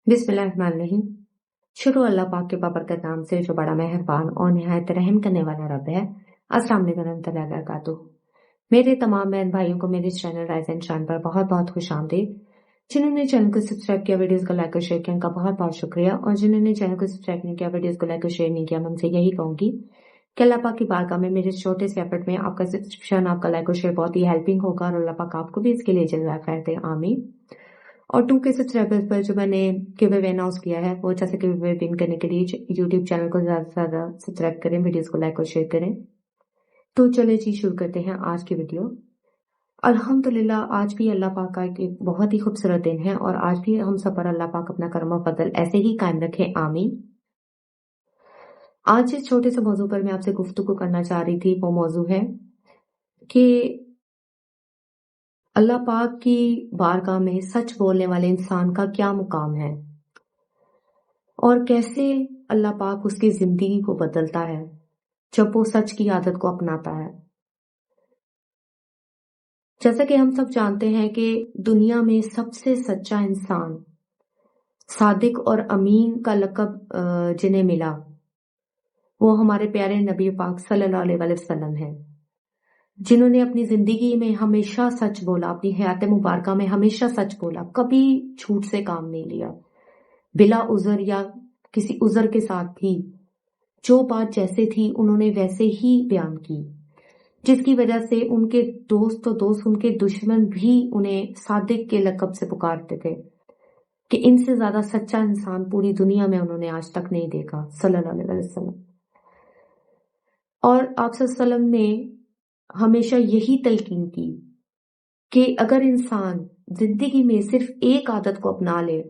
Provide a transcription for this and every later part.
बिस्मिल्लाहिर्रहमानिर्रहीम। शुरू अल्लाह पाक के बाबरकत नाम से जो बड़ा मेहरबान और निहायत रहम करने वाला रब है। अस्सलाम वालेकुम रहमतुल्लाहि व बरकातुहू। मेरे तमाम बहन भाइयों को मेरे चैनल राइज एंड शाइन पर बहुत बहुत खुश आमदीद। जिन्होंने चैनल को सब्सक्राइब किया, वीडियोस को लाइक और शेयर किया, उनका बहुत बहुत शुक्रिया। और जिन्होंने चैनल को सब्सक्राइब नहीं किया, वीडियोस को लाइक और शेयर नहीं किया, मैं उनसे यही कहूंगी कि अल्लाह पाक की बारगाह में मेरे छोटे से एफर्ट में आपका सब्सक्रिप्शन, आपका लाइक और शेयर बहुत ही हेल्पिंग होगा और अल्लाह पाक आपको भी इसके लिए जज़ा खैर दे, आमीन। और 2K सब्सक्राइबर्स पर जो मैंने गिव अवे अनाउंस किया है, वो अच्छा से गिव अवे विन करने के लिए यूट्यूब चैनल को ज्यादा से ज्यादा सब्सक्राइब करें, वीडियोस को लाइक और शेयर करें। तो चले जी शुरू करते हैं आज की वीडियो। अल्हम्दुलिल्लाह, आज भी अल्लाह पाक का एक बहुत ही खूबसूरत दिन है और आज भी हम सब पर अल्लाह पाक अपना करम और फजल ऐसे ही कायम रखे, आमीन। आज जिस छोटे से मौजू पर मैं आपसे गुफ्तगू करना चाह रही थी, वो मौजू है कि अल्लाह पाक की बारगाह में सच बोलने वाले इंसान का क्या मुकाम है और कैसे अल्लाह पाक उसकी जिंदगी को बदलता है जब वो सच की आदत को अपनाता है। जैसा कि हम सब जानते हैं कि दुनिया में सबसे सच्चा इंसान, सादिक और अमीन का लक़ब जिन्हें मिला, वो हमारे प्यारे नबी पाक सल्लल्लाहु अलैहि वसल्लम है, जिन्होंने अपनी जिंदगी में हमेशा सच बोला, अपनी हयात मुबारका में हमेशा सच बोला, कभी झूठ से काम नहीं लिया, बिला उज़र या किसी उज़र के साथ भी जो बात जैसे थी उन्होंने वैसे ही बयान की, जिसकी वजह से उनके दोस्त तो दोस्त, उनके दुश्मन भी उन्हें सादिक के लक़ब से पुकारते थे कि इनसे ज्यादा सच्चा इंसान पूरी दुनिया में उन्होंने आज तक नहीं देखा, सल्लल्लाहु अलैहि वसल्लम। और आप सल्लल्लाहु ने हमेशा यही तलकीन की कि अगर इंसान जिंदगी में सिर्फ एक आदत को अपना ले,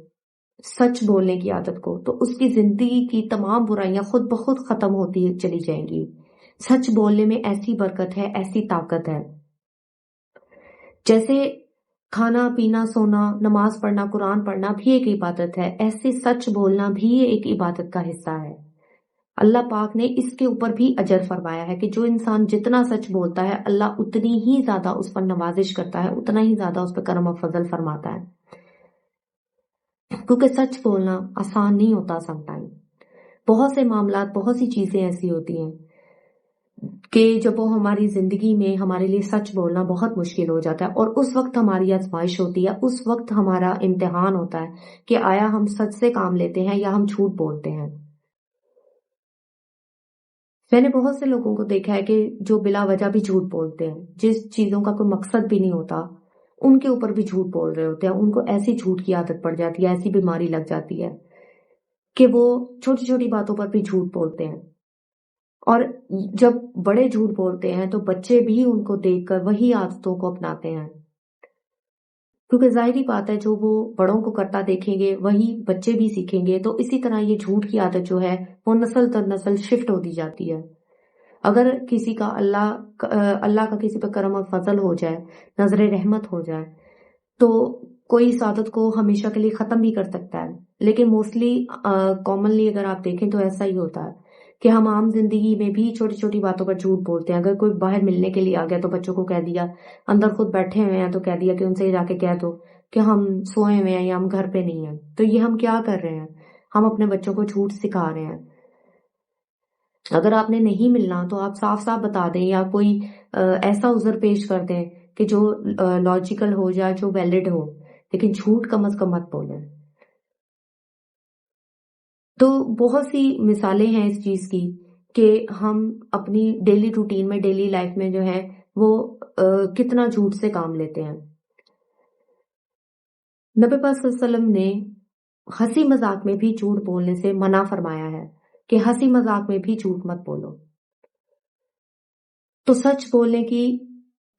सच बोलने की आदत को, तो उसकी जिंदगी की तमाम बुराइयां खुद ब खुद खत्म होती चली जाएंगी। सच बोलने में ऐसी बरकत है, ऐसी ताकत है। जैसे खाना पीना, सोना, नमाज पढ़ना, कुरान पढ़ना भी एक इबादत है, ऐसे सच बोलना भी एक इबादत का हिस्सा है। अल्लाह पाक ने इसके ऊपर भी अजर फरमाया है कि जो इंसान जितना सच बोलता है, अल्लाह उतनी ही ज्यादा उस पर नवाजिश करता है, उतना ही ज्यादा उस पर करम और फजल फरमाता है। क्योंकि सच बोलना आसान नहीं होता। समटाइम बहुत से मामलात, बहुत सी चीजें ऐसी होती हैं कि जब वो हमारी जिंदगी में हमारे लिए सच बोलना बहुत मुश्किल हो जाता है और उस वक्त हमारी आजमाइश होती है, उस वक्त हमारा इम्तिहान होता है कि आया हम सच से काम लेते हैं या हम झूठ बोलते हैं। मैंने बहुत से लोगों को देखा है कि जो बिला वजह भी झूठ बोलते हैं, जिस चीजों का कोई मकसद भी नहीं होता, उनके ऊपर भी झूठ बोल रहे होते हैं। उनको ऐसी झूठ की आदत पड़ जाती है, ऐसी बीमारी लग जाती है कि वो छोटी छोटी बातों पर भी झूठ बोलते हैं। और जब बड़े झूठ बोलते हैं तो बच्चे भी उनको देखकर वही आदतों को अपनाते हैं, क्योंकि जाहिर बात है जो वो बड़ों को करता देखेंगे वही बच्चे भी सीखेंगे। तो इसी तरह ये झूठ की आदत जो है वो नस्ल दर नस्ल शिफ्ट होती जाती है। अगर किसी का अल्लाह का किसी पर करम और फजल हो जाए, नजर रहमत हो जाए, तो कोई इस आदत को हमेशा के लिए खत्म भी कर सकता है। लेकिन मोस्टली कॉमनली अगर आप देखें तो ऐसा ही होता है कि हम आम जिंदगी में भी छोटी छोटी बातों पर झूठ बोलते हैं। अगर कोई बाहर मिलने के लिए आ गया तो बच्चों को कह दिया, अंदर खुद बैठे हुए हैं तो कह दिया कि उनसे जाके कह दो कि हम सोए हुए हैं या हम घर पे नहीं है। तो ये हम क्या कर रहे हैं? हम अपने बच्चों को झूठ सिखा रहे हैं। अगर आपने नहीं मिलना तो आप साफ साफ बता दें या कोई ऐसा उज़र पेश कर दें कि जो लॉजिकल हो या जो वैलिड हो, लेकिन झूठ कम अज कम मत बोलें। तो बहुत सी मिसालें हैं इस चीज की कि हम अपनी डेली रूटीन में, डेली लाइफ में जो है वो कितना झूठ से काम लेते हैं। नबी पाक सल्लल्लाहु अलैहि वसल्लम ने हंसी मजाक में भी झूठ बोलने से मना फरमाया है कि हंसी मजाक में भी झूठ मत बोलो। तो सच बोलने की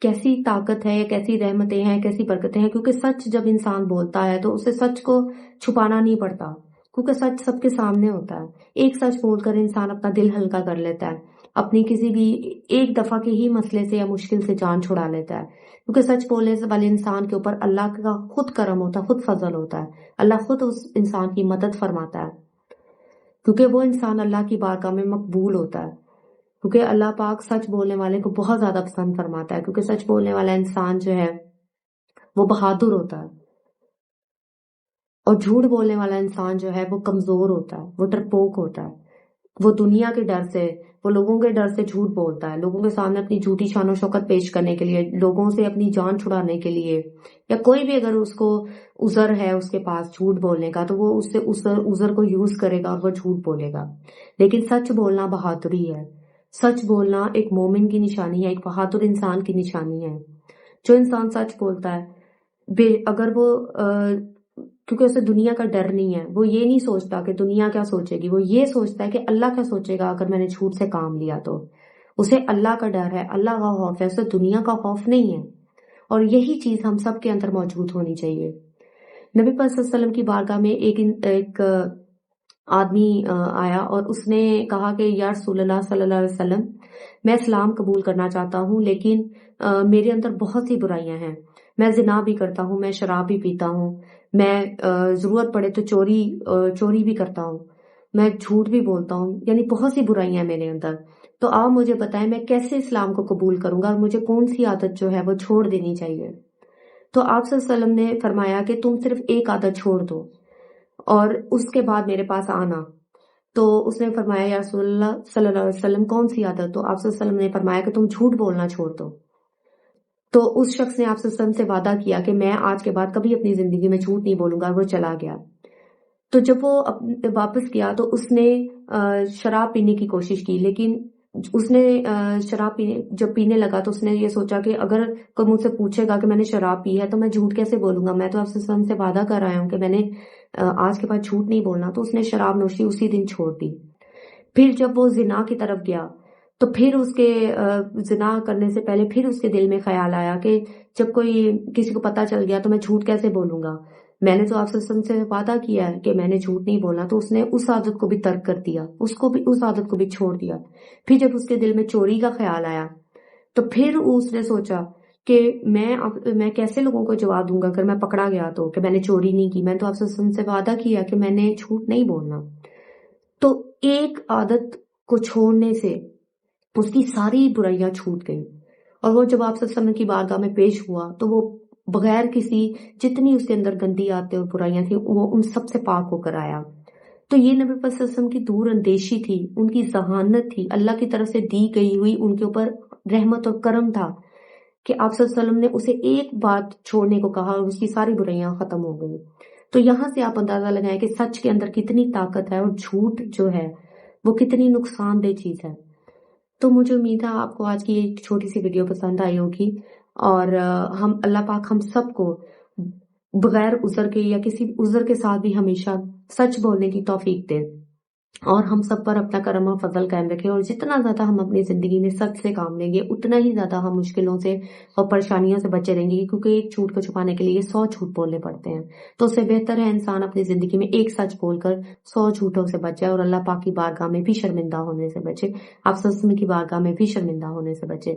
कैसी ताकत है, कैसी रहमतें हैं, कैसी बरकतें हैं, क्योंकि सच जब इंसान बोलता है तो उसे सच को छुपाना नहीं पड़ता, क्योंकि सच सबके सामने होता है। एक सच बोलकर इंसान अपना दिल हल्का कर लेता है, अपनी किसी भी एक दफा के ही मसले से या मुश्किल से जान छुड़ा लेता है, क्योंकि सच बोलने से वाले इंसान के ऊपर अल्लाह का खुद करम होता है, खुद फजल होता है। अल्लाह खुद उस इंसान की मदद फरमाता है, क्योंकि वो इंसान अल्लाह की बारगाह में मकबूल होता है। क्योंकि अल्लाह पाक सच बोलने वाले को बहुत ज्यादा पसंद फरमाता है, क्योंकि सच बोलने वाला इंसान जो है वो बहादुर होता है। اور جھوٹ بولنے والا انسان جو ہے وہ کمزور ہوتا ہے، وہ ڈرپوک ہوتا ہے، وہ دنیا کے ڈر سے، وہ لوگوں کے ڈر سے جھوٹ بولتا ہے، لوگوں کے سامنے اپنی جھوٹی شان و شوکت پیش کرنے کے لیے، لوگوں سے اپنی جان چھڑانے کے لیے، یا کوئی بھی اگر اس کو عذر ہے اس کے پاس جھوٹ بولنے کا تو وہ اس سے اس عذر کو یوز کرے گا اور وہ جھوٹ بولے گا۔ لیکن سچ بولنا بہادری ہے، سچ بولنا ایک مومن کی نشانی ہے، ایک بہادر انسان کی نشانی ہے۔ جو انسان سچ بولتا ہے اگر وہ کیونکہ اسے دنیا کا ڈر نہیں ہے، وہ یہ نہیں سوچتا کہ دنیا کیا سوچے گی، وہ یہ سوچتا ہے کہ اللہ کیا سوچے گا اگر میں نے جھوٹ سے کام لیا تو۔ اسے اللہ کا ڈر ہے، اللہ کا خوف ہے، اسے دنیا کا خوف نہیں ہے۔ اور یہی چیز ہم سب کے اندر موجود ہونی چاہیے۔ نبی پاک صلی اللہ علیہ وسلم کی بارگاہ میں ایک آدمی آیا اور اس نے کہا کہ یا رسول اللہ صلی اللہ علیہ وسلم، میں اسلام قبول کرنا چاہتا ہوں لیکن میرے اندر بہت سی برائیاں ہیں، میں زنا بھی کرتا ہوں، میں شراب بھی پیتا ہوں، میں ضرورت پڑے تو چوری بھی کرتا ہوں، میں جھوٹ بھی بولتا ہوں، یعنی بہت سی برائیاں ہیں میرے اندر، تو آپ مجھے بتائیں میں کیسے اسلام کو قبول کروں گا اور مجھے کون سی عادت جو ہے وہ چھوڑ دینی چاہیے۔ تو آپ صلی اللہ علیہ وسلم نے فرمایا کہ تم صرف ایک عادت چھوڑ دو اور اس کے بعد میرے پاس آنا۔ تو اس نے فرمایا یا رسول اللہ صلی اللہ علیہ وسلم کون سی عادت؟ تو آپ صلی اللہ علیہ وسلم نے فرمایا کہ تم جھوٹ بولنا چھوڑ دو۔ تو اس شخص نے آپ صلی اللہ علیہ وسلم سے وعدہ کیا کہ میں آج کے بعد کبھی اپنی زندگی میں جھوٹ نہیں بولوں گا، اور وہ چلا گیا۔ تو جب وہ واپس گیا تو اس نے شراب پینے کی کوشش کی، لیکن اس نے شراب جب پینے لگا تو اس نے یہ سوچا کہ اگر کوئی مجھ سے پوچھے گا کہ میں نے شراب پی ہے تو میں جھوٹ کیسے بولوں گا، میں تو آپ صلی اللہ علیہ وسلم سے وعدہ کر آیا ہوں کہ میں نے آج کے بعد جھوٹ نہیں بولنا۔ تو اس نے شراب نوشی اسی دن چھوڑ دی۔ پھر جب وہ زنا کی طرف گیا تو پھر اس کے زنا کرنے سے پہلے پھر اس کے دل میں خیال آیا کہ جب کوئی کسی کو پتہ چل گیا تو میں جھوٹ کیسے بولوں گا، میں نے تو آپ صلی اللہ علیہ وسلم سے وعدہ کیا ہے کہ میں نے جھوٹ نہیں بولنا۔ تو اس نے اس عادت کو بھی ترک کر دیا، اس عادت کو بھی چھوڑ دیا۔ پھر جب اس کے دل میں چوری کا خیال آیا تو پھر اس نے سوچا کہ میں کیسے لوگوں کو جواب دوں گا اگر میں پکڑا گیا تو کہ میں نے چوری نہیں کی، میں تو آپ صلی اللہ علیہ وسلم سے وعدہ کیا کہ میں نے جھوٹ نہیں بولنا۔ تو ایک عادت کو چھوڑنے سے اس کی ساری برائیاں چھوٹ گئیں، اور وہ جب آپ صلی اللہ علیہ وسلم کی بارگاہ میں پیش ہوا تو وہ بغیر کسی جتنی اس کے اندر گندی عادتیں اور برائیاں تھیں وہ ان سب سے پاک ہو کر آیا۔ تو یہ نبی پاک صلی اللہ علیہ وسلم کی دور اندیشی تھی، ان کی ذہانت تھی، اللہ کی طرف سے دی گئی ہوئی ان کے اوپر رحمت اور کرم تھا کہ آپ صلی اللہ علیہ وسلم نے اسے ایک بات چھوڑنے کو کہا اور اس کی ساری برائیاں ختم ہو گئی۔ تو یہاں سے آپ اندازہ لگائیں کہ سچ کے اندر کتنی طاقت ہے اور جھوٹ جو ہے وہ کتنی نقصان دہ چیز ہے۔ تو مجھے امید ہے آپ کو آج کی ایک چھوٹی سی ویڈیو پسند آئی ہوگی، اور ہم اللہ پاک ہم سب کو بغیر عذر کے یا کسی عذر کے ساتھ بھی ہمیشہ سچ بولنے کی توفیق دے، اور ہم سب پر اپنا کرم و فضل قائم رکھے، اور جتنا زیادہ ہم اپنی زندگی میں سچ سے کام لیں گے اتنا ہی زیادہ ہم مشکلوں سے اور پریشانیوں سے بچے رہیں گے، کیونکہ ایک جھوٹ کو چھپانے کے لیے 100 جھوٹ بولنے پڑتے ہیں۔ تو اس سے بہتر ہے انسان اپنی زندگی میں ایک سچ بول کر 100 جھوٹوں سے بچے اور اللہ پاک کی بارگاہ میں بھی شرمندہ ہونے سے بچے، آپ صلی اللہ علیہ وسلم کی بارگاہ میں بھی شرمندہ ہونے سے بچے۔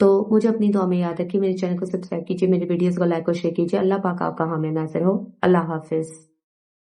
تو مجھے اپنی دعا میں یاد رکھیے، میرے چینل کو سبسکرائب کیجیے، میرے ویڈیوز کو لائک اور شیئر کیجیے۔ اللہ پاک آپ کا حامی ناصر ہو۔ اللہ حافظ۔